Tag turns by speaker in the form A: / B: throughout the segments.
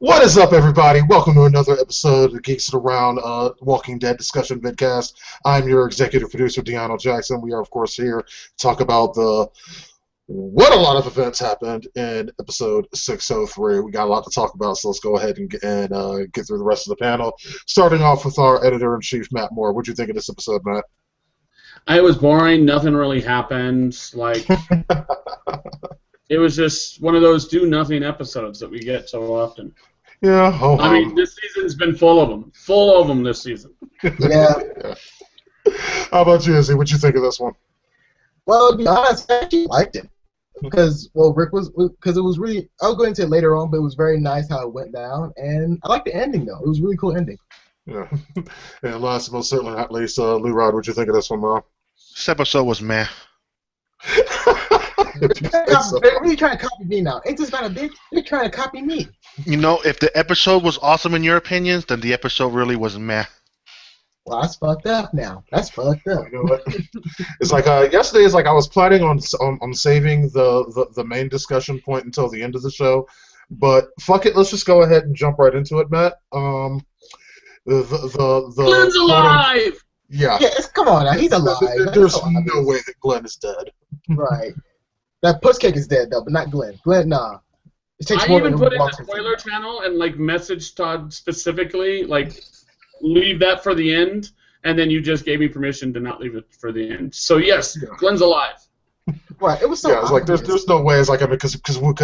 A: What is up, everybody? Welcome to another episode of Geeks Around Walking Dead discussion vidcast. I'm your executive producer, DeAno Jackson. We are, of course, here to talk about what a lot of events happened in episode 603. We got a lot to talk about, so let's go ahead and get through the rest of the panel. Starting off with our editor-in-chief, Matt Moore. What do you think of this episode, Matt?
B: It was boring. Nothing really happened. It was just one of those do-nothing episodes that we get so often.
A: Yeah.
B: I mean, this season's been full of them. Full of them this season.
C: Yeah.
A: How about you, Izzy? What'd you think of this one?
C: Well, to be honest, I actually liked it because it was really. I'll go into it later on, but it was very nice how it went down, and I liked the ending though. It was a really cool ending.
A: Yeah. And last but most certainly not least, Lou Rod, what'd you think of this one, Mom?
D: This episode was meh.
C: They're really trying to copy me now. Ain't this not a bitch? They're trying to copy me.
D: You know, if the episode was awesome in your opinions, then the episode really was meh.
C: Well, that's fucked up now. That's fucked up.
A: You know what? It's like yesterday. It's like I was planning on saving the main discussion point until the end of the show, but fuck it. Let's just go ahead and jump right into it, Matt.
B: Glenn's alive.
A: Yeah.
C: Come on now. He's alive.
A: There's no way that Glenn is dead.
C: Right. That puss cake is dead though, but not Glenn. Glenn, nah. It takes
B: I
C: more
B: even
C: than
B: put in
C: walk
B: the
C: him
B: spoiler channel and messaged Todd specifically, leave that for the end, and then you just gave me permission to not leave it for the end. So yes, Glenn's alive.
C: Right. It was so.
A: Yeah, it's like there's no way. It's like because when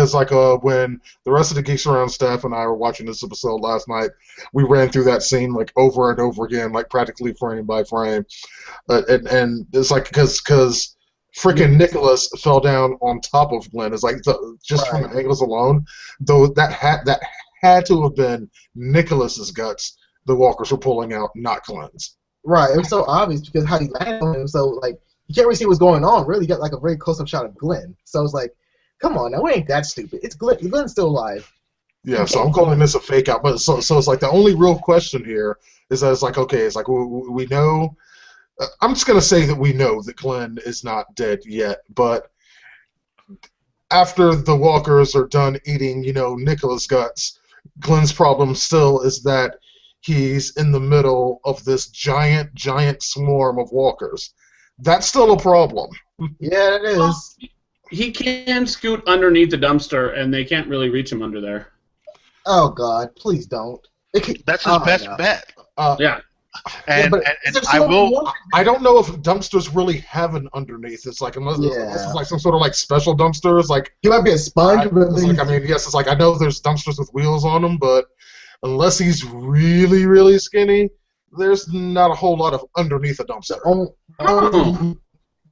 A: the rest of the Geeks Around staff and I were watching this episode last night, we ran through that scene over and over again, practically frame by frame, and it's like because freaking Nicholas fell down on top of Glenn. It's like just from the angles alone, though that had to have been Nicholas's guts the walkers were pulling out, not Glenn's.
C: Right. It was so obvious because how he landed on him. So you can't really see what's going on. Really, you got a very close-up shot of Glenn. So it's like, come on, now we ain't that stupid. It's Glenn. Glenn's still alive.
A: Yeah, so I'm calling this a fake out. But so it's like the only real question here is that it's like, okay, it's like we know. I'm just gonna say that we know that Glenn is not dead yet, but after the walkers are done eating, Nicholas guts, Glenn's problem still is that he's in the middle of this giant swarm of walkers. That's still a problem.
C: Yeah, it is.
B: Well, he can scoot underneath the dumpster, and they can't really reach him under there.
C: Oh God, please don't.
D: That's his best bet.
B: Yeah.
D: And I will.
A: I don't know if dumpsters really have an underneath. It's like unless it's like some sort of special dumpsters.
C: He might be a sponge.
A: It's like I know there's dumpsters with wheels on them, but unless he's really really skinny, there's not a whole lot of underneath a dumpster.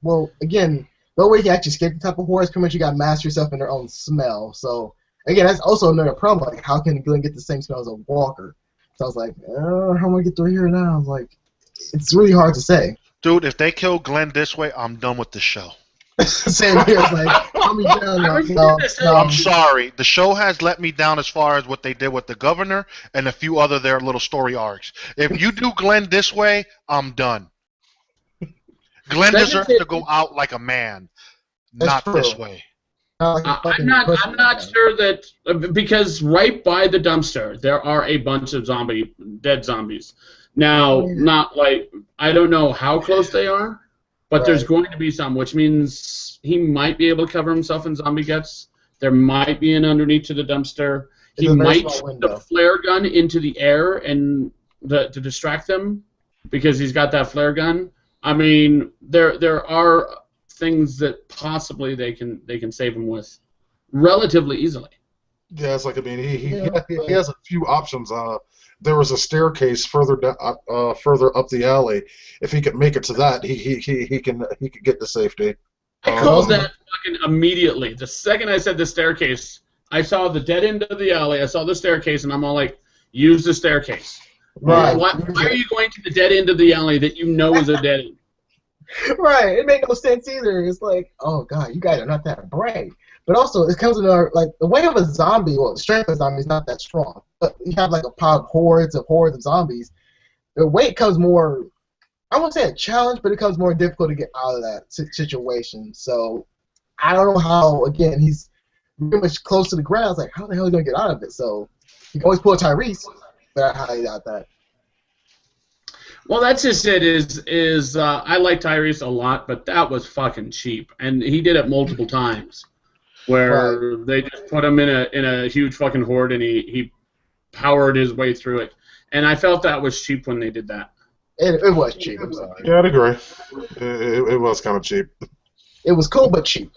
C: Well, again, the way you can actually escape the type of horror is pretty much you got to master yourself in their own smell. So again, that's also another problem. Like, how can Glenn get the same smell as a walker? So I was like, how am I gonna get through here now? I was like, it's really hard to say.
D: Dude, if they kill Glenn this way, I'm done with the show.
C: Same here. It's like,
D: I'm sorry. The show has let me down as far as what they did with the governor and a few other their little story arcs. If you do Glenn this way, I'm done. Glenn deserves to go out like a man, not this way.
B: I'm not sure that because right by the dumpster there are a bunch of dead zombies. Now, I don't know how close they are, but there's going to be some, which means he might be able to cover himself in zombie guts. There might be an underneath to the dumpster. He might shoot the flare gun into the air and to distract them because he's got that flare gun. I mean, there are things that possibly they can save him with relatively easily.
A: Yeah, it's like he has a few options. There was a staircase further up the alley. If he could make it to that, he could get to safety.
B: I called that fucking immediately. The second I said the staircase, I saw the dead end of the alley. I saw the staircase, and I'm all like, use the staircase.
C: Right.
B: Why are you going to the dead end of the alley that you know is a dead end?
C: Right. It made no sense either. It's like, oh God, you guys are not that brave. But also, it comes in the weight of a zombie. Well, the strength of a zombie is not that strong. But you have a pile of hordes of zombies. The weight comes more. I won't say a challenge, but it becomes more difficult to get out of that situation. So I don't know how. Again, he's pretty much close to the ground. It's like, how the hell are you gonna get out of it? So You can always pull Tyrese, but I highly doubt that.
B: Well, that's just it. I like Tyrese a lot, but that was fucking cheap, and he did it multiple times, where they just put him in a huge fucking horde, and he powered his way through it, and I felt that was cheap when they did that.
C: It was cheap. I'm sorry.
A: Yeah, I'd agree. It was kind of cheap.
C: It was cool, but cheap.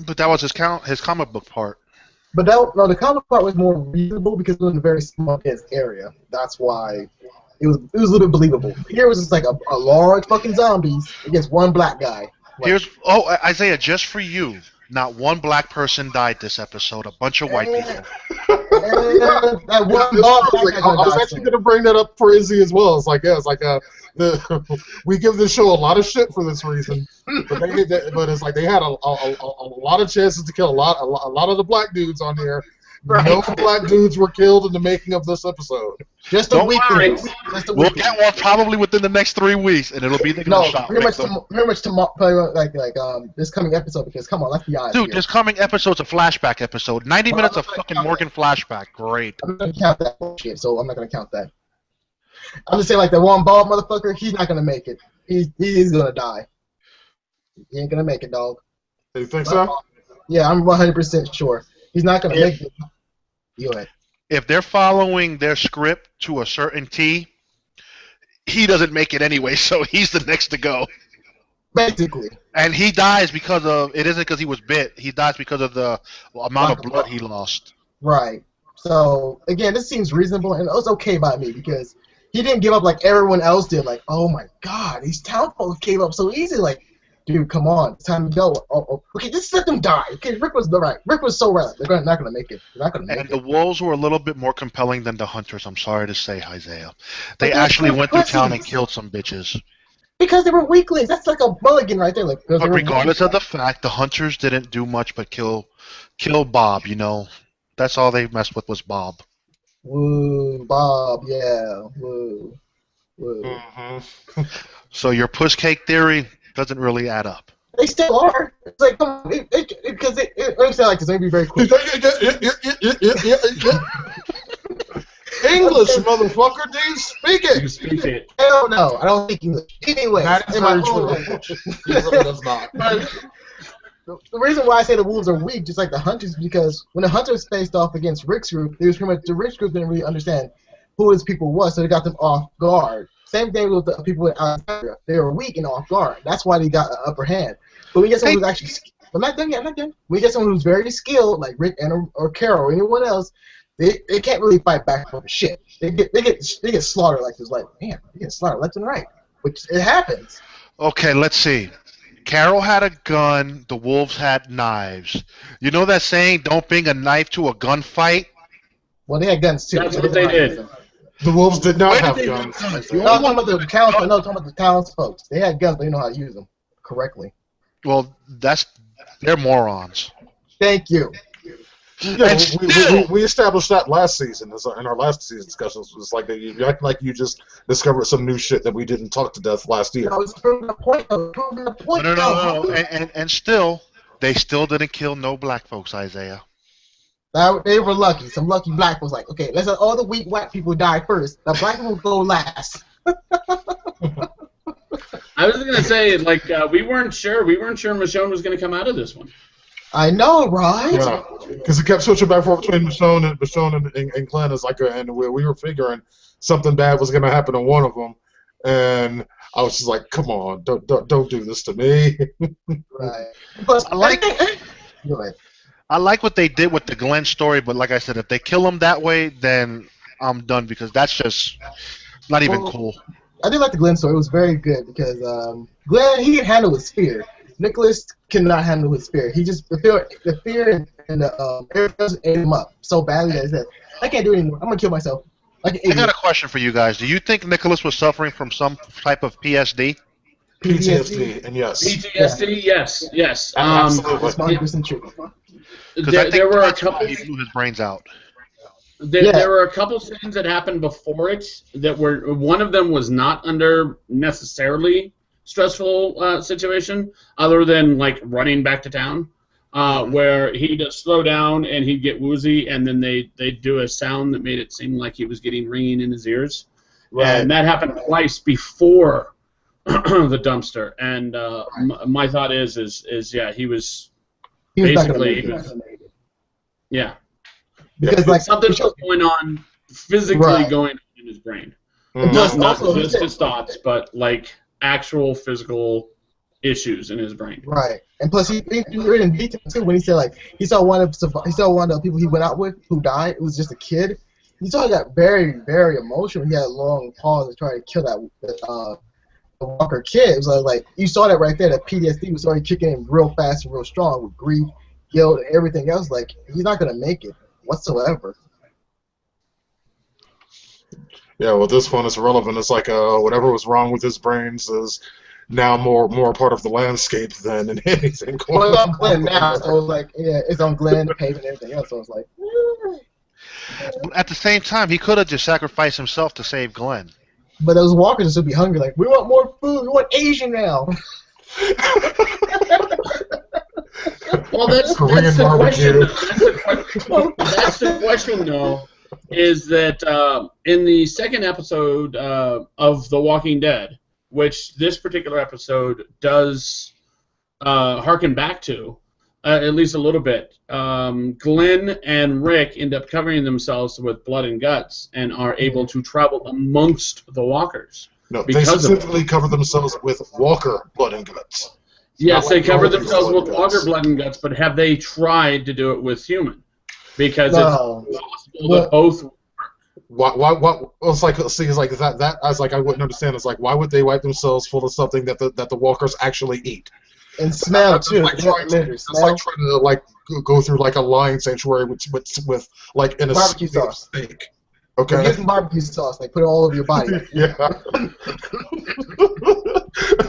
D: But that was his comic book part.
C: But the comic part was more reasonable because it was in a very small area. That's why it was a little bit believable. Here it was just like a large fucking zombies against one black guy. Like,
D: Isaiah, just for you, not one black person died this episode. A bunch of white people.
A: I was actually going to bring that up for Izzy as well. We give this show a lot of shit for this reason, but it's like they had a lot of chances to kill a lot of the black dudes on here. Right. No black dudes were killed in the making of this episode.
C: Just a week.
D: We'll get one probably within the next 3 weeks, and it'll be the shot.
C: Pretty much tomorrow, like this coming episode. Because come on, let's be honest.
D: Dude, this coming episode's a flashback episode. 90 minutes of fucking Morgan flashback. Great.
C: I'm not gonna count that bullshit, so I'm not gonna count that. I'm just saying, like the one bald motherfucker, he's not gonna make it. He's gonna die. He ain't gonna make it, dog.
A: You think so?
C: Yeah, I'm 100% sure. He's not gonna make it. Go ahead.
D: If they're following their script to a certain T, he doesn't make it anyway, so he's the next to go.
C: Basically.
D: And he dies because it isn't because he was bit. He dies because of the amount of blood he lost.
C: Right. So, again, this seems reasonable, and it was okay by me because he didn't give up like everyone else did. Like, oh my god, these townfolk gave up so easy. Like, dude, come on, it's time to go. Okay, just let them die. Okay, Rick was right. Rick was so right. They're not going to make it. They're not going to make it.
D: And the wolves were a little bit more compelling than the hunters, I'm sorry to say, Isaiah. They actually went through town and killed some bitches.
C: Because they were weaklings. That's like a mulligan right there. Like,
D: but regardless of the fact, the hunters didn't do much but kill Bob, you know. That's all they messed with was Bob.
C: Woo, Bob, yeah. Woo.
A: Mm-hmm.
D: So your push cake theory doesn't really add up.
C: They still are. It's like, come on, because let me say like this. Let me be very quick.
A: English, motherfucker, do you speak it?
B: You speak it.
C: Hell no, I don't speak English. Anyway,
A: that is very true. He really does not.
C: The reason why I say the wolves are weak, just like the hunters, is because when the hunters faced off against Rick's group, it was pretty much the Rick's group didn't really understand who his people was, so they got them off guard. Same thing with the people in Alexandria. They were weak and off guard. That's why they got an upper hand. But we get someone who's actually I'm not done yet. We get someone who's very skilled, like Rick or Carol or anyone else. They can't really fight back from shit. They get slaughtered like this. Like, man, they get slaughtered left and right, which it happens.
D: Okay, let's see. Carol had a gun. The wolves had knives. You know that saying, "Don't bring a knife to a gunfight."
C: Well, they had guns too.
B: That's what they did.
A: The wolves did not have guns.
C: No, I'm talking about the townsfolk. No, I'm talking about the townsfolk. They had guns, but they know how to use them correctly.
D: Well, they're morons.
C: Thank you.
A: Yeah, we established that last season in our last season discussions. It's like you act like you just discovered some new shit that we didn't talk to death last year.
C: I was proving a point.
D: No. And still, they still didn't kill no black folks, Isaiah.
C: They were lucky. Some lucky black folks like, okay, let's let all the weak white people die first. The black people go last.
B: I was gonna say, like, we weren't sure Michonne was gonna come out of this one.
C: I know, right?
A: Yeah, because it kept switching back and forth between Michonne and Glenn. It's like, and we were figuring something bad was gonna happen to one of them, and I was just like, come on, don't do this to me.
C: Right. But
D: I like what they did with the Glenn story, but like I said, if they kill him that way, then I'm done because that's just not even cool.
C: I did like the Glenn story. It was very good because Glenn, he can handle his fear. Nicholas cannot handle his fear. He just the fear and the air ate him up so badly that he said, "I can't do it anymore. I'm gonna kill myself."
D: I got a question for you guys. Do you think Nicholas was suffering from some type of PSD?
A: PTSD, and yes.
B: PTSD, yes.
A: Absolutely.
C: 100% true.
B: There were a couple.
D: He blew his brains out.
B: There were a couple scenes that happened before it that were. One of them was not under necessarily stressful situation, other than like running back to town. where he'd slow down and he'd get woozy, and then they'd do a sound that made it seem like he was getting ringing in his ears. Right. And that happened twice before the dumpster. And my thought is yeah, he was basically yeah.
C: Because like
B: something was going on physically going on in his brain. Not just his thoughts, but like actual physical issues in his brain.
C: Right, and plus he read in detail too when he said like he saw one of the people he went out with who died. It was just a kid. He saw he got very, very emotional. He had a long pause and tried to kill the Walker kid. It was like you saw that right there. That PTSD was already kicking in real fast and real strong with grief, guilt, and everything else. Like he's not gonna make it whatsoever.
A: Yeah, well, this one is irrelevant. It's like whatever was wrong with his brains is now more part of the landscape than anything.
C: Well, it's on Glenn now, so it's like it's on Glenn, the pavement, and everything else. So it's like.
D: At the same time, he could have just sacrificed himself to save Glenn.
C: But those walkers would be hungry. Like, we want more food. We want Asian now.
B: Well, that's the question. That's the question, though. Is that in the second episode of The Walking Dead, which this particular episode does harken back to, at least a little bit, Glenn and Rick end up covering themselves with blood and guts and are able to travel amongst the walkers.
A: No, they specifically cover themselves with Walker blood and guts.
B: Yes, they cover themselves with Walker blood and guts, but have they tried to do it with human? Because it's possible that both work.
A: What? It's like, see, it's like that. I was like, I wouldn't understand. It's like, why would they wipe themselves full of something that the walkers actually eat?
C: And smell too.
A: Like trying to like go through like a lion sanctuary with like in a
C: barbecue sauce
A: steak. Okay.
C: Get some barbecue sauce, like put it all over your body.
A: Yeah.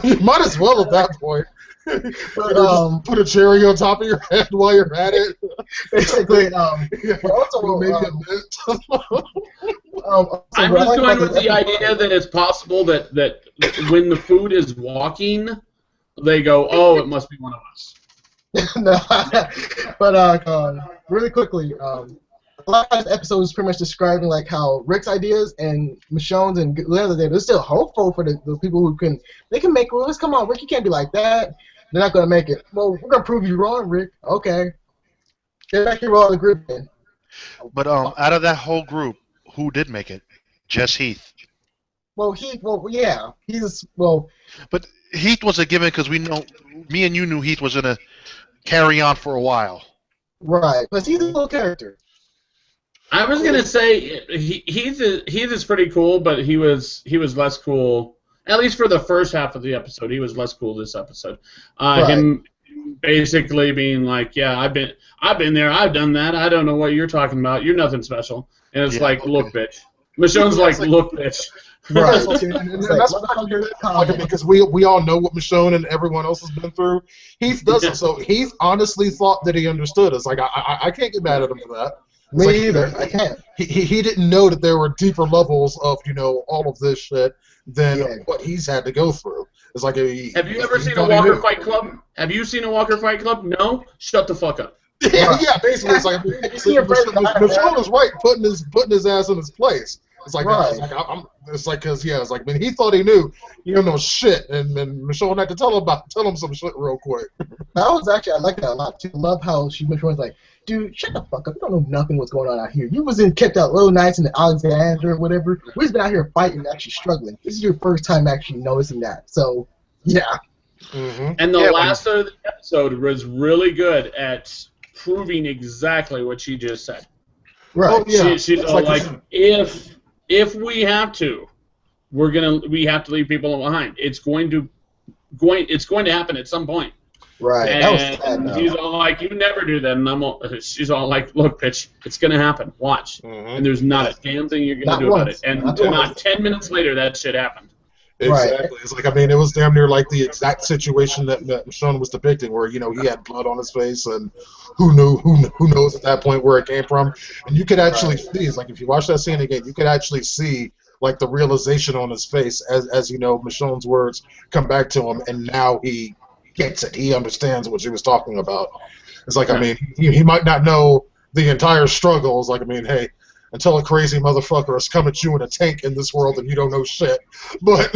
A: You might as well at that point. But, put a cherry on top of your head while you're at it.
C: Basically, but also
A: maybe a mint.
B: I'm just going with the idea that it's possible that when the food is walking, they go, oh, it must be one of us.
C: No, but really quickly, last episode was pretty much describing like how Rick's ideas and Michonne's and Glenn's ideas, they're still hopeful for the people who can make rules. Come on, Rick, you can't be like that. They're not gonna make it. Well, we're gonna prove you wrong, Rick. Okay, get back here with all the group then.
D: But out of that whole group, who did make it? Jess Heath.
C: Well, he's.
D: But Heath was a given because me and you knew Heath was gonna carry on for a while.
C: Right, but he's a little character.
B: I was gonna say Heath is pretty cool, but he was less cool. At least for the first half of the episode, he was less cool this episode.
C: Right.
B: Him basically being like, "Yeah, I've been there, I've done that. I don't know what you're talking about. You're nothing special." And it's like, "Look, bitch." Michonne's like, "Look, bitch."
C: Right.
A: Because we all know what Michonne and everyone else has been through. Heath doesn't. So Heath honestly thought that he understood. It's like I can't get mad at him for that.
C: Me either. I can't.
A: He didn't know that there were deeper levels of all of this shit than what he's had to go through. It's like
B: have you ever seen a Walker Fight Club? Have you seen a Walker Fight Club? No. Shut the fuck up.
A: Yeah, basically, it's like Michonne is right, putting his ass in his place. It's like, because when he thought he knew, you don't know shit, and Michonne had to tell him some shit real quick.
C: I like that a lot too. I love how Michonne's like, dude, shut the fuck up. You don't know nothing what's going on out here. You was kept out little nights in the Alexandria or whatever. We've been out here fighting and actually struggling. This is your first time actually noticing that. So, yeah.
A: Mm-hmm.
B: And the last of the episode was really good at proving exactly what she just said.
C: Right.
A: Oh, yeah.
B: She's all like, if we have to, we have to leave people behind. It's going to happen at some point.
C: Right.
B: And he's all like, you never do that. And she's all like, look, bitch, it's going to happen. Watch.
A: Mm-hmm.
B: And there's not a damn thing you're going to do about it. And not 10 minutes later, that shit happened.
A: Exactly.
C: Right.
A: It's like, it was damn near like the exact situation that Michonne was depicting, where he had blood on his face, and who knows at that point where it came from. And you could actually see, it's like if you watch that scene again, you could actually see like the realization on his face as Michonne's words come back to him, and now he gets it. He understands what she was talking about. It's like, I mean, he might not know the entire struggle. It's like, I mean, hey, until a crazy motherfucker has come at you in a tank in this world and you don't know shit. But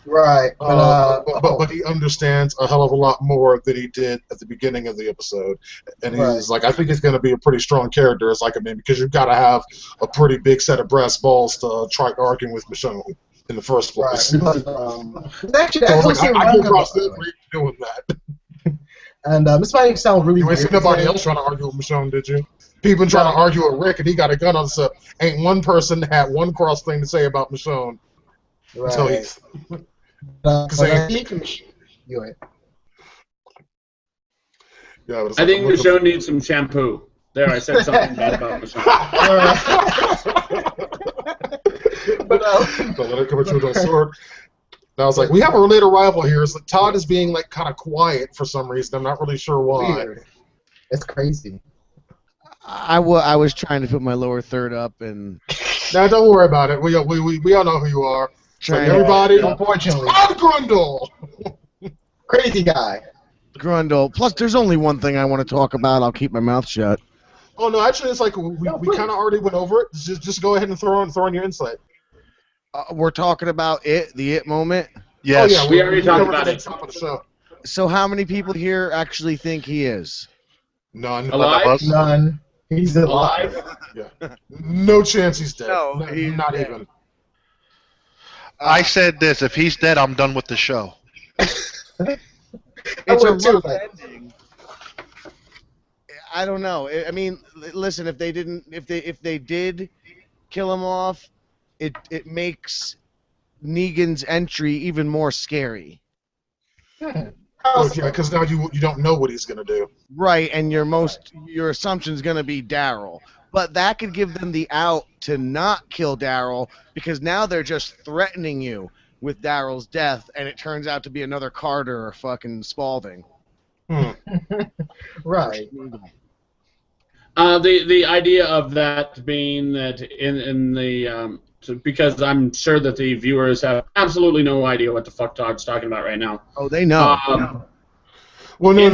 C: right.
A: But he understands a hell of a lot more than he did at the beginning of the episode. And he's like, I think he's going to be a pretty strong character. It's like, I mean, because you've got to have a pretty big set of brass balls to try arguing with Michonne in the first place.
C: Right. Actually,
A: so I can cross doing that.
C: And this might sound really
A: You ain't
C: weird.
A: seen nobody else trying to argue with Michonne, did you? People trying to argue with Rick, and he got a gun on himself. Ain't one person had one cross thing to say about Michonne.
C: Right.
A: Until he's...
C: I
B: think Michonne needs some shampoo. There, I said something bad about Michonne.
A: Don't let her come at you with a sword. And I was like, we have a related rival here. It's like Todd is being like kind of quiet for some reason. I'm not really sure why.
C: Weird. It's crazy.
E: I was trying to put my lower third up and.
A: Now don't worry about it. We all know who you are. So everybody,
C: unfortunately,
A: Todd Grundle,
C: crazy guy.
E: Grundle. Plus, there's only one thing I want to talk about. I'll keep my mouth shut.
A: Oh no, actually, it's like we kind of already went over it. Just go ahead and throw on your insight.
E: We're talking about the it moment.
D: Yes.
A: Oh, yeah,
B: we already talked about it.
A: Top of the show.
E: So how many people here actually think he is?
A: None.
B: Alive?
C: None. He's alive.
A: Yeah. No chance he's dead.
E: No, he's
A: not
E: dead.
A: even.
D: I said this: if he's dead, I'm done with the show.
E: It's a rough ending. I don't know. I mean, listen, if they did kill him off, it makes Negan's entry even more scary.
A: Oh, yeah, because now you don't know what he's gonna do.
E: Right, and your assumption's gonna be Daryl. But that could give them the out to not kill Daryl, because now they're just threatening you with Daryl's death, and it turns out to be another Carter or fucking Spaulding.
C: Right.
B: The idea of that being that in the because I'm sure that the viewers have absolutely no idea what the fuck Todd's talking about right now.
E: Oh, they know.
A: Well, no,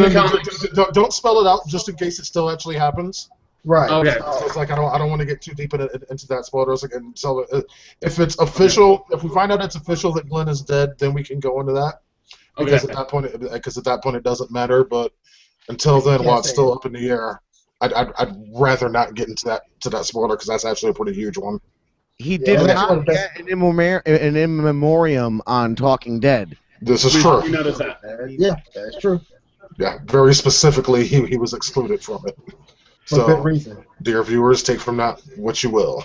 A: don't spell it out just in case it still actually happens.
C: Right.
B: Okay.
A: So it's like I don't want to get too deep into that spoilers again. So if it's official, if we find out it's official that Glenn is dead, then we can go into that. Because at that point it doesn't matter. But until then, while it's still up in the air, I'd rather not get into that spoiler because that's actually a pretty huge one.
E: He did not get an in memoriam on Talking Dead.
A: This is true.
B: You notice that?
C: Yeah, that's true.
A: Yeah, very specifically, he was excluded from it.
C: For good reason.
A: Dear viewers, take from that what you will.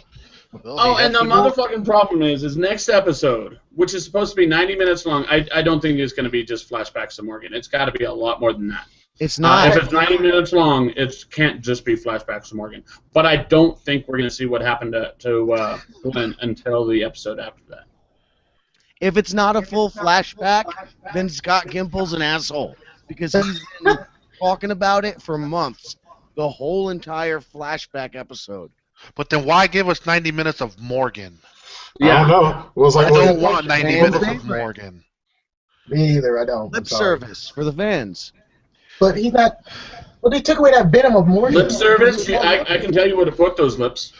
B: Oh, and the motherfucking problem is next episode, which is supposed to be 90 minutes long, I don't think it's going to be just flashbacks to Morgan. It's got to be a lot more than that.
E: It's not.
B: If it's 90 minutes long, it can't just be flashbacks to Morgan. But I don't think we're going to see what happened to Glenn until the episode after that.
E: If it's not a full flashback, then Scott Gimple's an asshole. Because he's been talking about it for months. The whole entire flashback episode.
D: But then why give us 90 minutes of Morgan?
A: Yeah. I don't know. It was like,
D: I don't want 90 minutes of Morgan.
C: Me either, I don't.
E: Lip service for the fans.
C: But he's not... Well, they took away that venom of Morgan.
B: Lip service? I can tell you where to put those lips.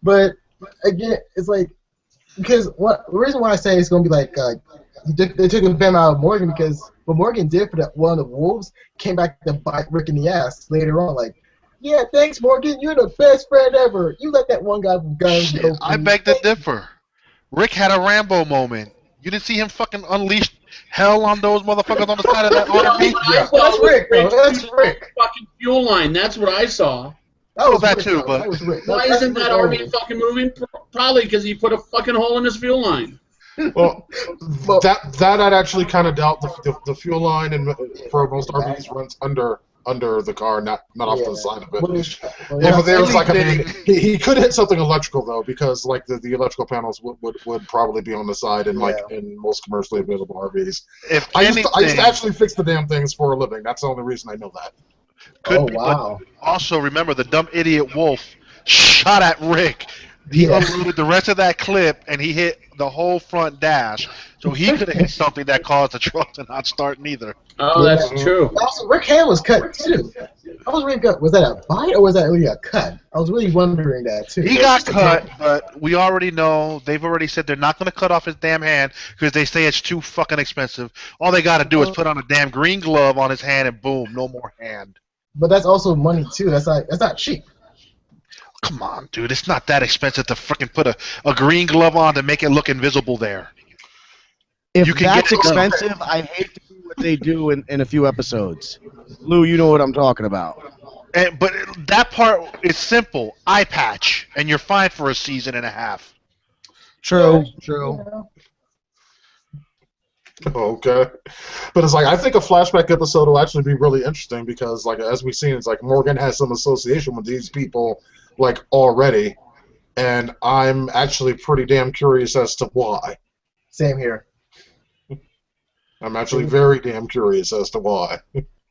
C: But, again, it's like... Because the reason why I say it's going to be like... they took a venom out of Morgan because what Morgan did for that one of the wolves came back to bite Rick in the ass later on. Like, yeah, thanks, Morgan. You're the best friend ever. You let that one guy from guns go.
D: I beg to differ. Rick had a Rambo moment. You didn't see him fucking unleash hell on those motherfuckers on the side of that RV?
C: Yeah. Well, that's Rick, bro. That's Rick.
B: Fucking fuel line. That's what I saw.
C: That was
D: that
C: Rick,
D: too,
C: bro.
D: but
C: That was Rick.
B: Why isn't that RV fucking moving? Probably because he put a fucking hole in his fuel line.
A: Well, that I'd actually kind of doubt. The fuel line and for most RVs runs under the car, not off to the side of it. If there was like, I mean, he could hit something electrical though, because like the electrical panels would probably be on the side in in most commercially available RVs. I used to actually fix the damn things for a living. That's the only reason I know that.
D: Could be, wow. But also remember the dumb idiot wolf shot at Rick. He unloaded the rest of that clip, and he hit the whole front dash. So he could have hit something that caused the truck to not start neither.
B: Oh, that's true.
C: Also, Rick Hand was cut too. I was really good. Was that a bite or was that really a cut? I was really wondering that too.
D: He got cut, but we already know, they've already said they're not going to cut off his damn hand because they say it's too fucking expensive. All they got to do is put on a damn green glove on his hand and boom, no more hand.
C: But that's also money too. That's not cheap.
D: Come on, dude. It's not that expensive to freaking put a green glove on to make it look invisible there.
E: If that's expensive, I hate to do what they do in a few episodes. Lou, you know what I'm talking about.
D: But that part is simple. Eye patch, and you're fine for a season and a half.
E: True.
A: Okay, but it's like I think a flashback episode will actually be really interesting because, like, as we've seen, it's like Morgan has some association with these people, like, already, and I'm actually pretty damn curious as to why.
C: Same here.
A: I'm actually very damn curious as to why.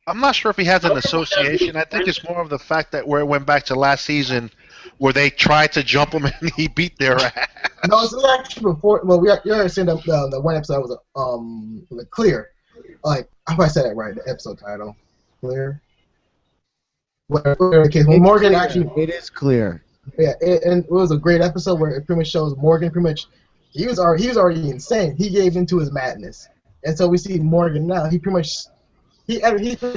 D: I'm not sure if he has an association. I think it's more of the fact that where it went back to last season, where they tried to jump him and he beat their ass.
C: No, it's actually before. Well, you already seen the one episode was Clear. Like, I hope I said that right. The episode title, Clear. Whatever the case. When Morgan
E: clear.
C: actually,
E: It is clear.
C: yeah, and it was a great episode where it pretty much shows Morgan pretty much he was already insane. He gave into his madness, and so we see Morgan now. He pretty much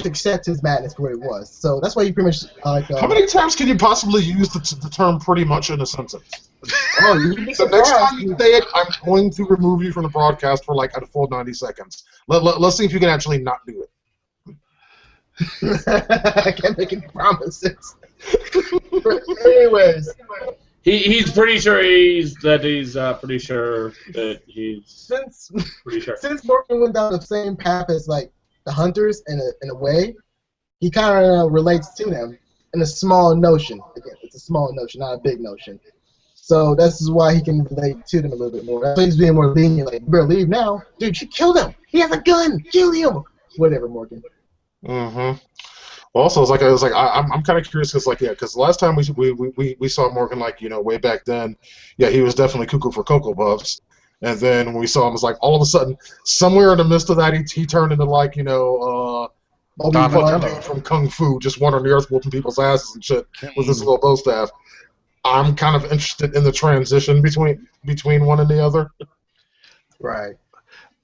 C: accepts his madness for what it was. So that's why he pretty much
A: How many times can you possibly use the term "pretty much" in a sentence?
C: Oh, you'd be
A: The next
C: surprised.
A: time you say it, I'm going to remove you from the broadcast for like a full 90 seconds. Let's see if you can actually not do it.
C: I can't make any promises. Anyways,
B: He's pretty sure he's pretty sure that he's pretty sure.
C: Since Morgan went down the same path as like the hunters in a way, he kind of relates to them in a small notion. Again, it's a small notion, not a big notion. So this is why he can relate to them a little bit more. That's why he's being more lenient. Like, you better leave now, dude. You killed him. He has a gun. Kill him. Whatever, Morgan.
A: Mm-hmm. Also, it's like I'm kind of curious because last time we saw Morgan, like, you know, way back then, yeah, he was definitely cuckoo for Cocoa Puffs. And then when we saw him, it's like all of a sudden, somewhere in the midst of that, he turned into, like, you know, fucking dude from Kung Fu, just wandering the earth whooping people's asses and shit with his little bow staff. I'm kind of interested in the transition between one and the other.
C: Right.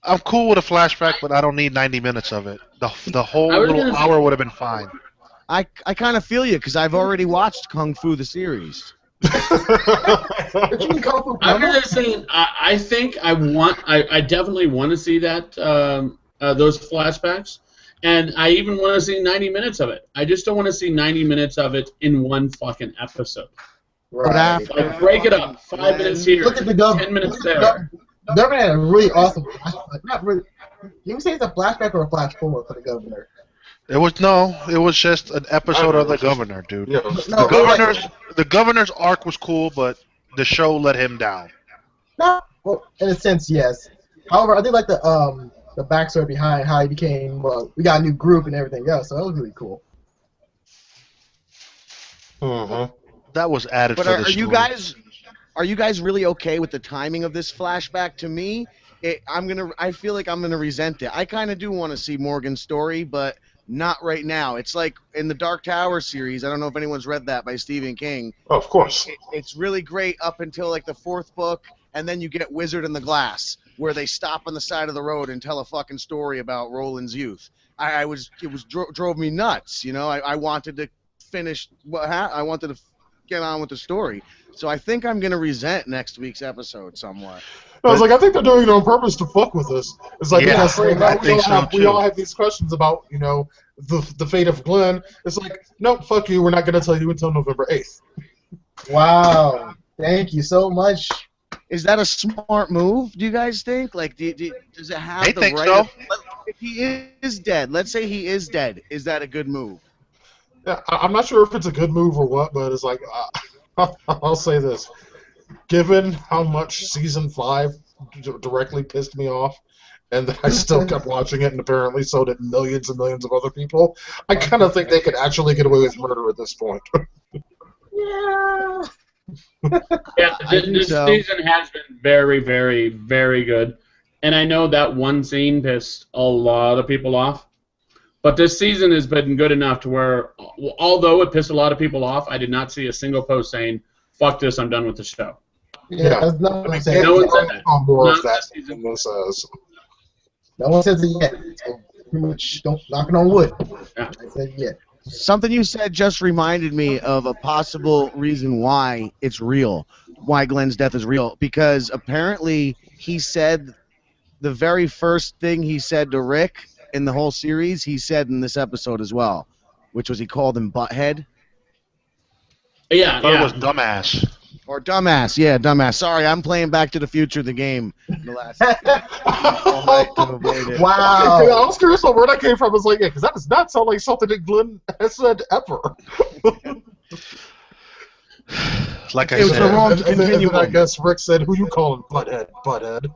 D: I'm cool with a flashback, but I don't need 90 minutes of it. The whole little hour would have been fine.
E: I kind of feel you because I've already watched Kung Fu the series.
C: But you mean Kung Fu
B: I'm
C: Panda?
B: just saying. I think I definitely want to see that those flashbacks, and I even want to see 90 minutes of it. I just don't want to see 90 minutes of it in one fucking episode.
C: Right.
B: Like, break it up. 5 minutes here.
C: Look at the governor.
B: 10 minutes there.
C: The governor had a really awesome flashback. Not really. You can say it's a flashback or a flash forward for the governor.
D: It was just an episode of the governor, dude.
A: Yeah.
D: The governor's arc was cool, but the show let him down.
C: No, well, in a sense, yes. However, I did like the backstory behind how he became. Well, we got a new group and everything else, so that was really cool.
A: Mm-hmm.
D: That was added
E: But
D: for the
E: are
D: story.
E: you guys really okay with the timing of this flashback? To me, I feel like I'm gonna resent it. I kind of do want to see Morgan's story, but not right now. It's like in the Dark Tower series. I don't know if anyone's read that by Stephen King.
A: Oh, of course.
E: It's really great up until like the 4th book, and then you get Wizard in the Glass, where they stop on the side of the road and tell a fucking story about Roland's youth. Drove me nuts. You know, I wanted to finish I wanted to get on with the story. So I think I'm gonna resent next week's episode somewhat.
A: No, it's like I think they're doing it on purpose to fuck with us. It's like
D: Yeah,
A: because
D: I think so,
A: we
D: too.
A: all have these questions about, you know, the fate of Glenn. It's like, nope, fuck you. We're not gonna tell you until November 8th.
C: Wow. Thank you so much.
E: Is that a smart move? Do you guys think? Like, does it have
D: I
E: the
D: think
E: right?
D: so.
E: If he is dead, let's say he is dead. Is that a good move?
A: Yeah, I'm not sure if it's a good move or what, but it's like I'll say this: given how much season 5 directly pissed me off, and that I still kept watching it, and apparently so did millions and millions of other people, I kind of think they could actually get away with murder at this point.
C: Yeah.
B: Yeah, this season has been very, very, very good. And I know that one scene pissed a lot of people off. But this season has been good enough to where, although it pissed a lot of people off, I did not see a single post saying, fuck this, I'm done with the show.
C: Yeah, no one said
B: no one said that.
A: On board
B: Not
A: that.
B: this season.
C: No one says it yet. So pretty much don't knock it on wood.
B: Yeah.
C: I said yet.
E: Something you said just reminded me of a possible reason why it's real, why Glenn's death is real. Because apparently he said the very first thing he said to Rick in the whole series, he said in this episode as well, which was he called him Butthead.
B: Yeah,
D: I thought it was dumbass.
E: Or dumbass, yeah, dumbass. Sorry, I'm playing Back to the Future, the game. The last all night to avoid it.
C: Wow.
A: I was curious on where that came from. I was like, yeah, because that does not sound like something that Glenn has said ever.
D: Like I
E: It was
D: said,
E: the wrong
A: and then I
E: continuum.
A: guess Rick said, "Who you calling butthead? Butthead."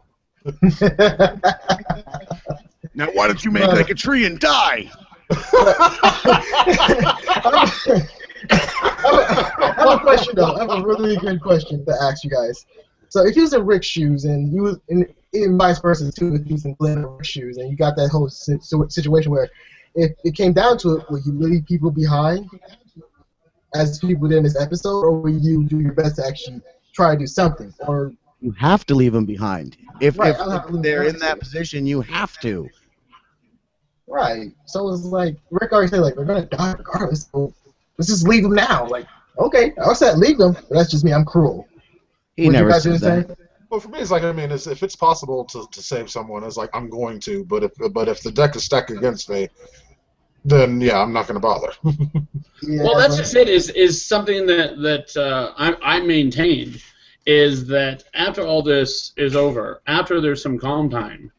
E: Now why don't you make like a tree and die?
C: I have a question though. I have a really good question to ask you guys. So if you was in Rick's shoes and you was in vice versa too, if you was in Glenn or Rick's shoes and you got that whole situation where if it came down to it, would you leave people behind as people did in this episode, or would you do your best to actually try to do something? Or
E: You have to leave them behind. If
C: Right, I'll have to leave
E: they're
C: them
E: in that position, you have to.
C: right, so it's like Rick already said, like we're gonna die regardless. So let's just leave them now. Like okay, I said leave them, but that's just me. I'm cruel.
E: He
C: Would you
E: never
C: guys do
E: said
C: the
E: that.
C: same?
A: Well, for me, it's like, I mean, if it's possible to save someone, it's like I'm going to. But if the deck is stacked against me, then yeah, I'm not going to bother.
C: Yeah,
B: Well, that's
C: right.
B: just it. Is something that I maintained is that after all this is over, after there's some calm time,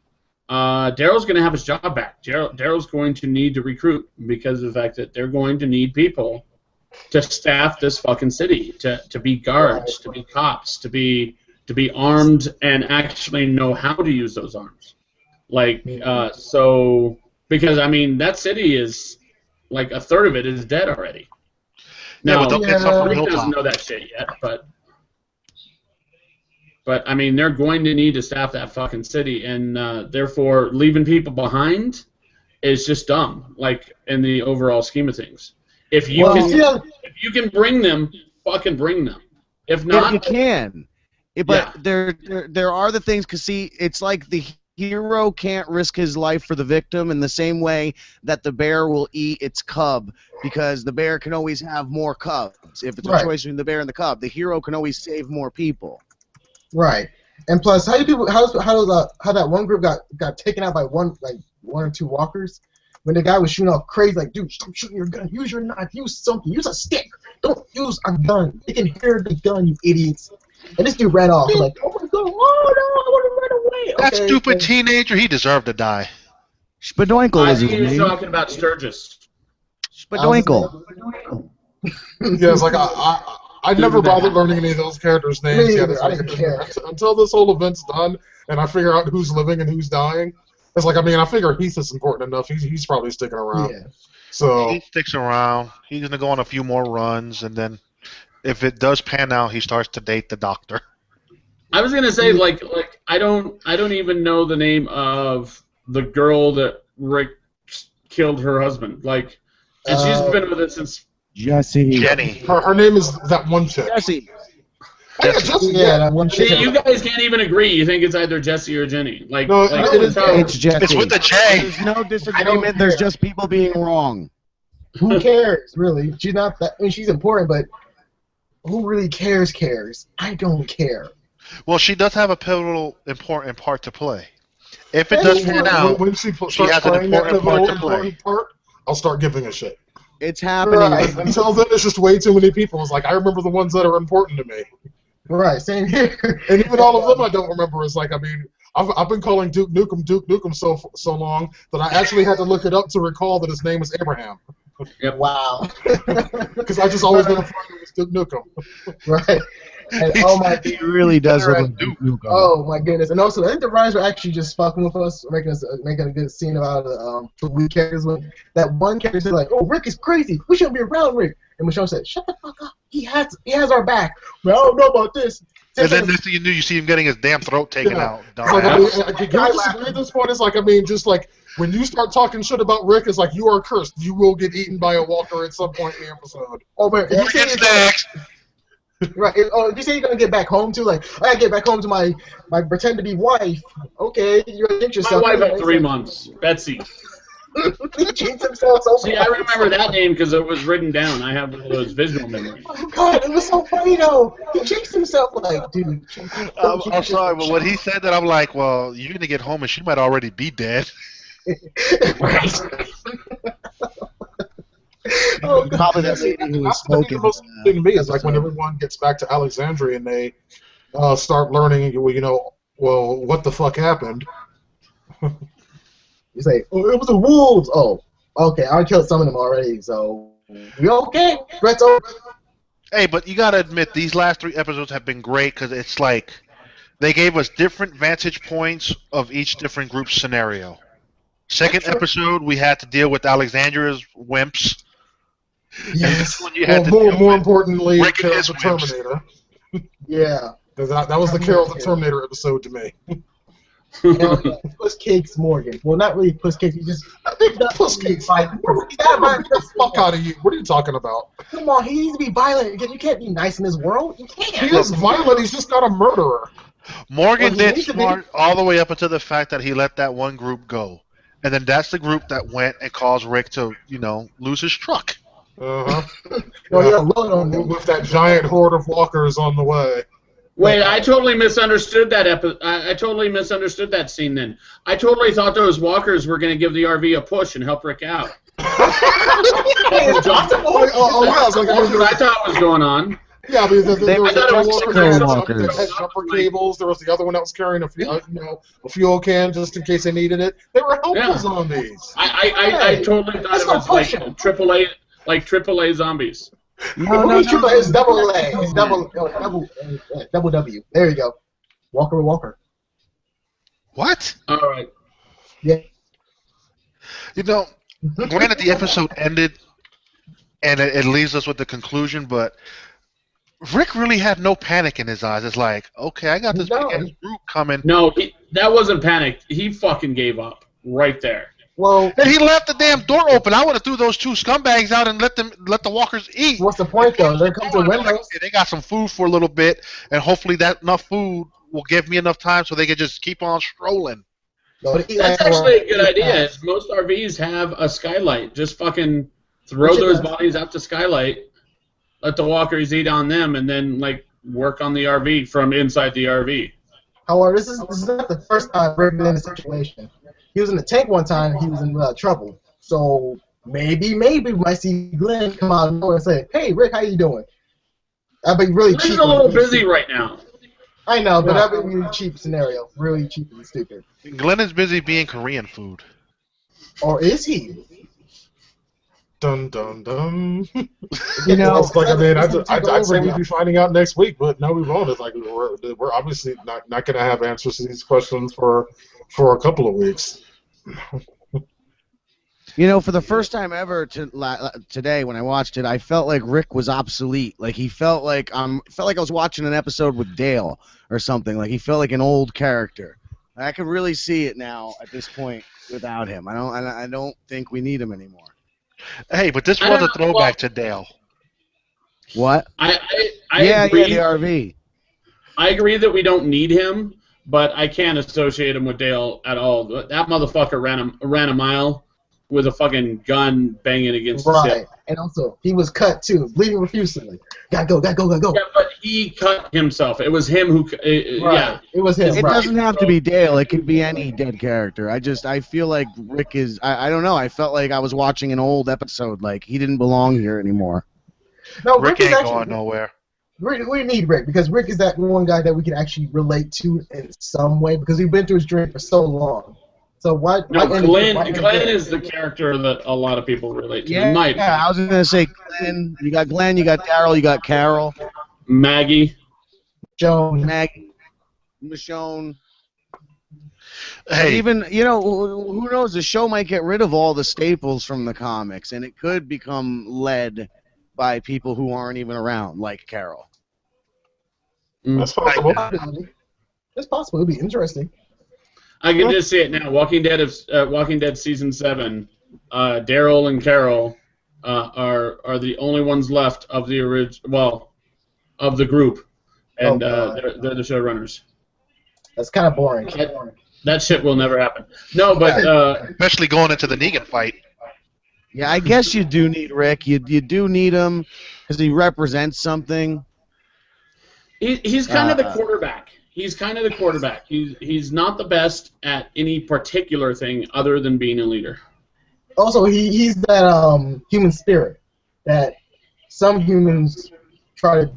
B: Daryl's going to have his job back. Daryl's going to need to recruit because of the fact that they're going to need people to staff this fucking city, to be guards, to be cops, to be armed and actually know how to use those arms. Like so, because I mean that city is like a third of it is dead already.
D: Yeah,
B: Now,
D: but they'll get some from
B: Rick doesn't
D: Hilltop.
B: know that shit yet, but I mean they're going to need to staff that fucking city, and therefore leaving people behind is just dumb. Like in the overall scheme of things, if you can bring them, fucking bring them. If not,
E: You can. But there are the things, because see, it's like the hero can't risk his life for the victim in the same way that the bear will eat its cub, because the bear can always have more cubs. If it's a
C: Right.
E: choice between the bear and the cub, the hero can always save more people.
C: Right, and plus, how that one group got taken out by one or two walkers when the guy was shooting off crazy, like, dude, stop shooting your gun, use your knife, use something, use a stick, don't use a gun. They can hear the gun, you idiots. And this dude ran off, like, oh my god, oh no, I want to run away.
D: That
C: Okay,
D: stupid
C: okay.
D: teenager, he deserved to die.
E: Spadoinkle
B: I
E: is his
B: think he's
E: name.
B: talking about Sturgis.
E: Spadoinkle.
A: Yeah, it's like I never bothered learning any of those characters' names
C: Me
A: yet.
C: neither,
A: It's
C: I
A: like,
C: didn't care.
A: until this whole event's done and I figure out who's living and who's dying. It's like, I mean, I figure Heath is important enough. He's probably sticking around.
C: Yeah.
A: So
D: He sticks around. He's going to go on a few more runs, and then if it does pan out, he starts to date the doctor.
B: I was gonna say like I don't even know the name of the girl that Rick killed her husband. Like, and she's been with us since.
E: Jesse.
D: Jenny.
A: her name is that one chick.
E: Jesse.
A: Yeah, Jesse,
C: Yeah, that one
B: See,
C: chick.
B: you guys can't even agree. You think it's either Jesse or Jenny. Like,
A: No,
B: like
A: it is-
E: It's Jesse.
D: It's with the J.
E: There's no disagreement. There's just people being wrong.
C: Who cares, really? She's not that. I mean, she's important, but who really cares? I don't care.
D: Well, she does have a pivotal, important part to play. If it does pan out,
A: when she
D: she
A: starts
D: has an
A: playing that
D: important part
A: pivotal,
D: to play.
A: important part, I'll start giving a shit.
E: It's happening.
C: Right.
A: Until then, it's just way too many people. It's like I remember the ones that are important to me,
C: Right, same here.
A: and even all of them I don't remember. It's like, I mean, I've been calling Duke Nukem so long that I actually had to look it up to recall that his name was Abraham,
C: Wow.
A: because I just always been afraid it was Duke Nukem.
C: Right. And, oh my.
E: He really does look
D: Better
E: like
D: at Duke.
E: Duke.
C: Oh my goodness! And also, I think the writers were actually just fucking with us, making a good scene about the weak characters. When that one character said like, "Oh, Rick is crazy. We shouldn't be around Rick." And Michonne said, "Shut the fuck up. He has our back." Well, I don't know about this.
D: And then next thing you see him getting his damn throat taken out.
A: Like, I disagree at this point. It's like, I mean, just like when you start talking shit about Rick, it's like you are cursed. You will get eaten by a walker at some point in the episode.
C: Oh, but
D: next.
C: Right. Oh, you say you're gonna get back home too? Like, I gotta get back home to my pretend to be wife. Okay, you're gonna jinx yourself.
B: My wife had 3 months. Betsy.
C: He jinxed himself so
B: See, I remember that name because it was written down. I have one of those visual memories.
C: Oh God, it was so funny though. He jinxed himself like, dude.
D: I'm sorry, but when he said that, I'm like, well, you're gonna get home and she might already be dead.
C: Right. Oh,
E: Probably that lady who was smoking.
A: The most thing to me is like when everyone gets back to Alexandria and they start learning, well, what the fuck happened?
C: You say, oh, it was the wolves. Oh, okay, I killed some of them already, so we okay. Brett's over.
D: Hey, but you gotta admit, these last 3 episodes have been great because it's like they gave us different vantage points of each different group scenario. Second episode, we had to deal with Alexandria's wimps.
C: Yes.
A: More importantly,
D: Rick
A: Carol
D: and
A: the
D: his wimps.
A: Terminator.
C: Yeah.
A: That was the Carol the Terminator episode to me.
C: Puss Cakes Morgan. Well, not really Puss Cakes. He just
A: Puss Cakes. Get the fuck out of you. What are you talking about?
C: Come on, he needs to be violent. You can't be nice in this world. You can't.
A: He is violent. He's just not a murderer.
D: Morgan did smart all the way up until the fact that he let that one group go. And then that's the group that went and caused Rick to, lose his truck.
A: With that giant horde of walkers on the way.
B: Wait, I totally misunderstood that I totally misunderstood that scene then. I totally thought those walkers were going to give the RV a push and help Rick out. That's what I thought was going on.
A: Yeah, because there was
E: walkers.
A: That had jumper cables. There was the other one that was carrying a fuel can just in case they needed it. They were helpful zombies.
B: I totally thought it was like AAA zombies.
C: No, it's double A. It's double W. There you go. Walker.
D: What?
B: All right.
C: Yeah.
D: Granted, the episode ended, and it leaves us with the conclusion, but Rick really had no panic in his eyes. It's like, okay, I got this big-ass group coming.
B: No, that wasn't panic. He fucking gave up right there.
C: Well,
D: and he left the damn door open. I would have threw those 2 scumbags out and let the walkers eat.
C: What's the point, though? There comes the windows.
D: They got some food for a little bit, and hopefully that enough food will give me enough time so they can just keep on strolling.
B: That's actually a good idea. Most RVs have a skylight. Just fucking throw those bodies out the skylight, let the walkers eat on them, and then work on the RV from inside the RV.
C: However, this is not the first time Rick been in a situation. He was in the tank one time. He was in trouble. So maybe we might see Glenn come out of nowhere and say, "Hey, Rick, how you doing?" That'd be really cheap.
B: He's a little busy right now.
C: I know, but that'd be a really cheap scenario. Really cheap and stupid.
D: Glenn is busy being Korean food.
C: Or is he?
A: Dun dun dun.
C: I'd
A: say we'd be finding out next week, but no, we won't. It's like we're obviously not going to have answers to these questions for a couple of weeks.
E: For the first time ever today when I watched it, I felt like Rick was obsolete. Like he felt like I was watching an episode with Dale or something. Like he felt like an old character. I can really see it now at this point without him. I don't think we need him anymore.
D: Hey, but this was a throwback to Dale.
E: What?
B: I
E: agree.
B: The
E: RV.
B: I agree that we don't need him, but I can't associate him with Dale at all. That motherfucker ran a mile with a fucking gun banging against the ship.
C: And also, he was cut too, bleeding profusely. Gotta go.
B: Yeah, but he cut himself. It was him who. Yeah,
C: it was him.
E: It doesn't have to be Dale. It could be any dead character. I feel like Rick is. I don't know. I felt like I was watching an old episode. Like he didn't belong here anymore.
C: No,
D: Rick ain't going nowhere.
C: We need Rick because Rick is that one guy that we can actually relate to in some way because we've been through his journey for so long. So why?
B: No, Glenn is the character that a lot of people relate to.
E: Yeah, I was gonna say Glenn. You got Glenn. You got Daryl. You got Carol.
B: Maggie.
E: Maggie. Michonne.
D: Hey.
E: Even who knows? The show might get rid of all the staples from the comics, and it could become led by people who aren't even around, like Carol.
A: That's possible.
C: It's possible. It'd be interesting.
B: I can just see it now. Walking Dead season 7. Daryl and Carol are the only ones left of the of the group, and they're the showrunners.
C: That's kind of boring.
B: That shit will never happen. No, but
D: especially going into the Negan fight.
E: Yeah, I guess you do need Rick. You do need him because he represents something.
B: He's kind of the quarterback. He's kind of the quarterback. He's not the best at any particular thing other than being a leader.
C: Also, he's that human spirit that some humans try to.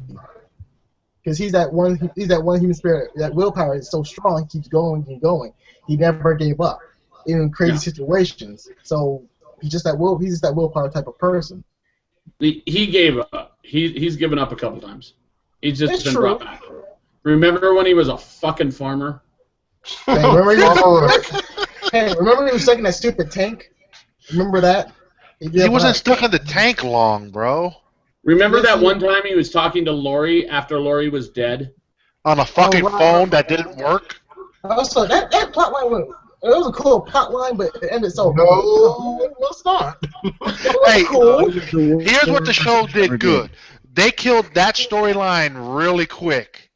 C: Because he's that one human spirit. That willpower is so strong. He keeps going and going. He never gave up, even in crazy situations. So he's just that willpower type of person.
B: He gave up. He's given up a couple times. He's just been brought back. Remember when he was a fucking farmer?
C: Hey, remember when he was stuck in that stupid tank? Remember that?
D: He wasn't stuck in the tank long, bro.
B: Remember that one time he was talking to Lori after Lori was dead?
D: On a fucking phone that didn't work?
C: Also, that plot line it was a cool plot line, but it ended so...
A: No, it was not.
D: Hey,
C: cool.
D: Here's what the show did good. They killed that storyline really quick.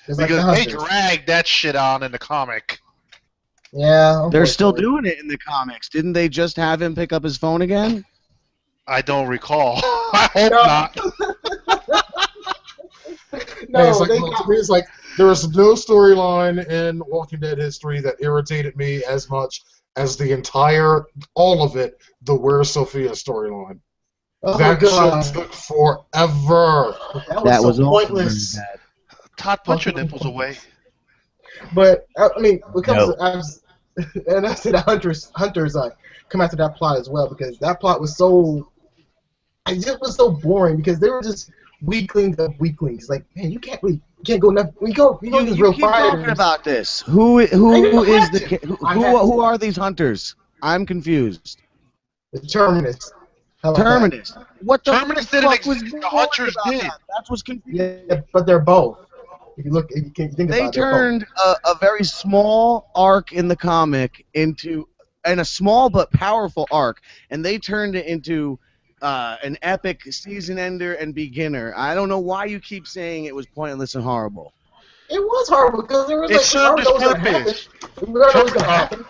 D: Because they dragged that shit on in the comic.
C: Yeah.
E: They're still doing it in the comics. Didn't they just have him pick up his phone again?
D: I don't recall. I hope not.
A: It's like there was no storyline in Walking Dead history that irritated me as much as all of it, the Where's Sophia storyline.
C: Oh
A: that
C: God.
A: shit took forever.
C: That was so pointless.
D: Todd, put your nipples away.
C: But I mean, and I said hunters come after that plot as well, because that plot was so. It just was so boring because they were just weaklings of weaklings. Like, man, you can't go nothing. We go these real
E: keep
C: fighters.
E: talking about this. Who are these hunters? I'm confused.
C: The Terminus.
E: Terminus. What the
D: Terminus didn't exist. The Hunters did.
E: That's what's confusing.
C: Yeah, but they're both. If you think about it,
E: they turned a very small arc in the comic into a small but powerful arc, and they turned it into an epic season ender and beginner. I don't know why you keep saying it was pointless and horrible.
C: It was horrible because there was
D: it served its purpose.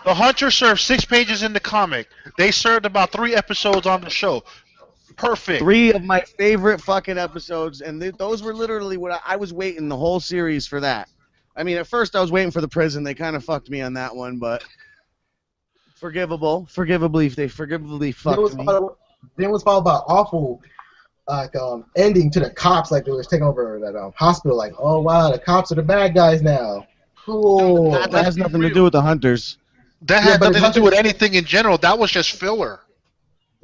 D: The Hunter served 6 pages in the comic. They served about 3 episodes on the show. Perfect.
E: 3 of my favorite fucking episodes, and those were literally what I was waiting the whole series for that. I mean, at first I was waiting for the prison. They kind of fucked me on that one, but forgivably fucked me.
C: Then it was followed by awful ending to the cops, like they was taking over that hospital. Like, oh wow, the cops are the bad guys now. Cool.
E: That has nothing to do with the Hunters.
D: That had nothing to do with anything in general. That was just filler.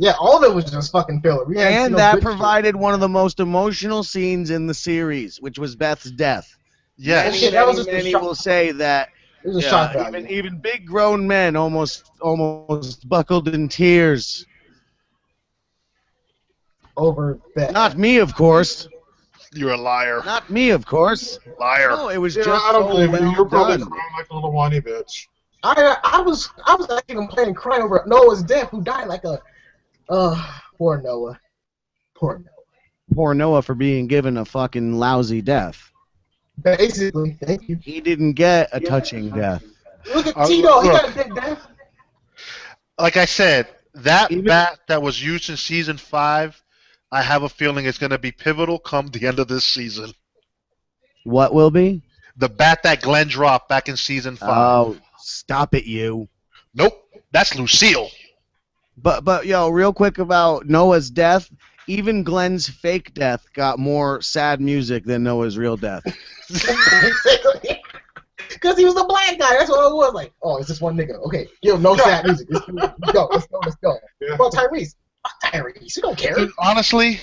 C: Yeah, all of it was just fucking filler.
E: And that provided one of the most emotional scenes in the series, which was Beth's death.
D: Yes.
E: Many will say that
C: it was a shock value.
E: Even big grown men almost buckled in tears.
C: Over Beth.
E: Not me, of course.
D: You're a liar.
E: Not me, of course.
D: Liar.
E: No, it was just
A: I don't believe you. You're probably
E: done.
A: crying like a little whiny bitch.
C: I was actually complaining, crying over Noah's death, who died like a poor Noah. Poor Noah.
E: Poor Noah for being given a fucking lousy death.
C: Basically, thank you.
E: He didn't get a touching death.
C: Look at Tito, he got a big death.
D: Like I said, that bat that was used in season 5, I have a feeling it's going to be pivotal come the end of this season.
E: What will be?
D: The bat that Glenn dropped back in season 5.
E: Oh, stop it, you.
D: Nope, that's Lucille.
E: But yo, real quick about Noah's death, even Glenn's fake death got more sad music than Noah's real death.
C: Because he was a black guy, that's what it was. Like, oh, it's just one nigga. Okay, yo, no sad music. Let's go.
A: Yeah.
C: Well, Tyrese. Fuck Tyrese, you don't care.
D: Dude, honestly,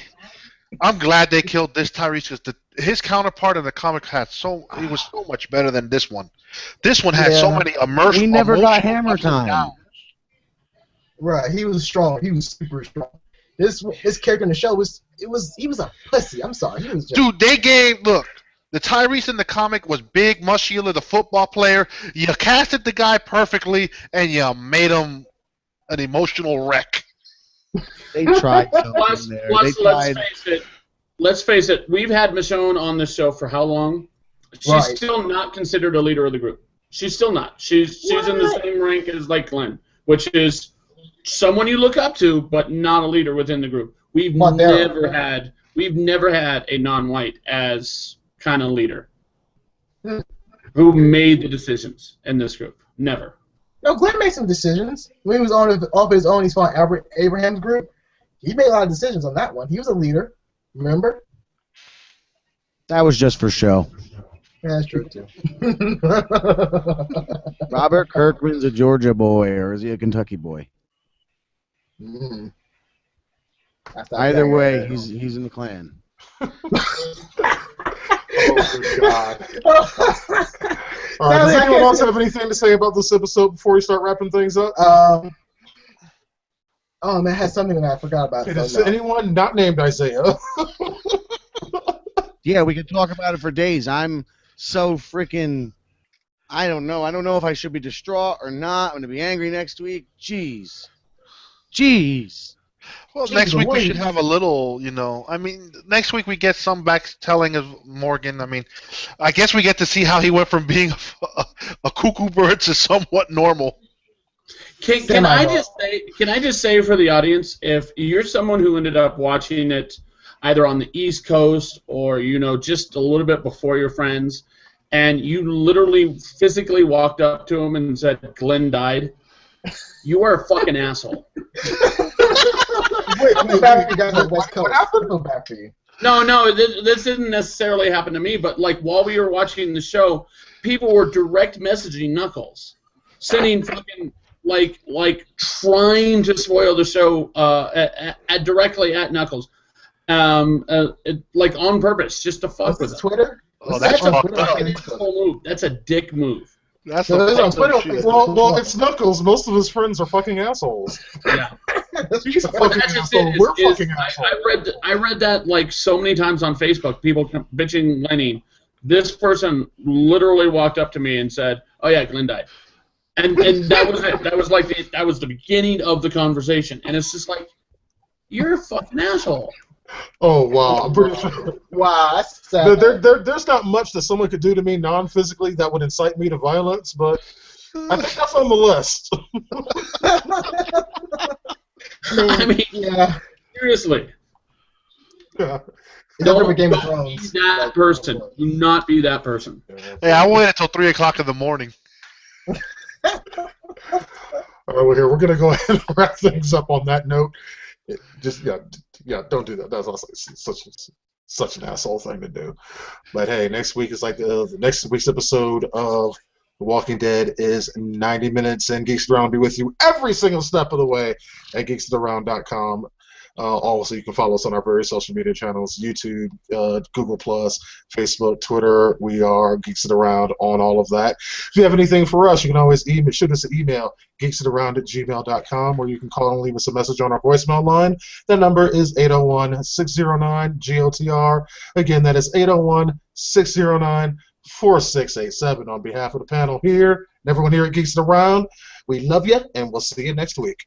D: I'm glad they killed this Tyrese because his counterpart in the comic he was so much better than this one. This one had so many immersive.
E: We never got Hammer Time.
C: Right, he was strong. He was super strong. This character in the show he was a pussy. I'm sorry, he was just.
D: Dude, the Tyrese in the comic was big, muscular, the football player. You casted the guy perfectly, and you made him an emotional wreck.
E: They tried something
B: Plus,
E: there.
B: let's face it. We've had Michonne on the show for how long? She's still not considered a leader of the group. She's still not. She's in the same rank as like Glenn, which is someone you look up to, but not a leader within the group. We've never had a non-white as kind of leader who made the decisions in this group. Never.
C: No, Glenn made some decisions. When he was off his own, he's fought Abraham's group. He made a lot of decisions on that one. He was a leader. Remember?
E: That was just for show.
C: Yeah, that's true too.
E: Robert Kirkman's a Georgia boy, or is he a Kentucky boy?
C: Mm-hmm.
E: Either way, he's in the Klan.
A: Oh, good God. All right, does anyone else have anything to say about this episode before we start wrapping things up?
C: Oh, man, I had something that I forgot about.
A: Is anyone not named Isaiah?
E: Yeah, we could talk about it for days. I'm so freaking... I don't know. I don't know if I should be distraught or not. I'm going to be angry next week. Jeez.
D: Well, next week we should have a little, next week we get some back telling of Morgan. I mean, I guess we get to see how he went from being a cuckoo bird to somewhat normal.
B: Can I just say for the audience, if you're someone who ended up watching it either on the East Coast or, just a little bit before your friends, and you literally physically walked up to him and said, Glenn died, you are a fucking asshole.
C: Wait, back you guys on West Coast. Go back to you.
B: No, this didn't necessarily happen to me, but like while we were watching the show, people were direct messaging Knuckles, sending fucking like trying to spoil the show directly at Knuckles, like on purpose, just to fuck with him.
C: Twitter?
D: Oh, that's fucked up.
B: That's a dick move.
D: That's
A: on Twitter. Well, it's Knuckles. Most of his friends are fucking assholes.
B: Yeah.
A: He's a fucking asshole. We're fucking assholes.
B: I read that like so many times on Facebook. People bitching Lenny. This person literally walked up to me and said, "Oh yeah, Glenn died," and that was it. That was the beginning of the conversation. And it's just like, you're a fucking asshole.
A: Oh wow! I'm pretty sure.
C: Wow, that's sad.
A: There's not much that someone could do to me non-physically that would incite me to violence, but I think that's on the list.
B: I mean,
C: yeah.
B: Seriously.
A: Yeah.
C: Don't be
B: that person. Do not be that person.
D: Hey, I waited until 3 o'clock in the morning.
A: All right, we're gonna go ahead and wrap things up on that note. Don't do that. That's also such an asshole thing to do. But hey, next week is like the next week's episode of The Walking Dead is 90 minutes, and Geeks Around will be with you every single step of the way at geeksaround.com. Also, you can follow us on our various social media channels: YouTube, Google+, Facebook, Twitter. We are Geeks It Around on all of that. If you have anything for us, you can always shoot us an email, geeksitaround@gmail.com, or you can call and leave us a message on our voicemail line. That number is 801-609-GOTR. Again, that is 801-609-4687. On behalf of the panel here and everyone here at Geeks It Around, we love you, and we'll see you next week.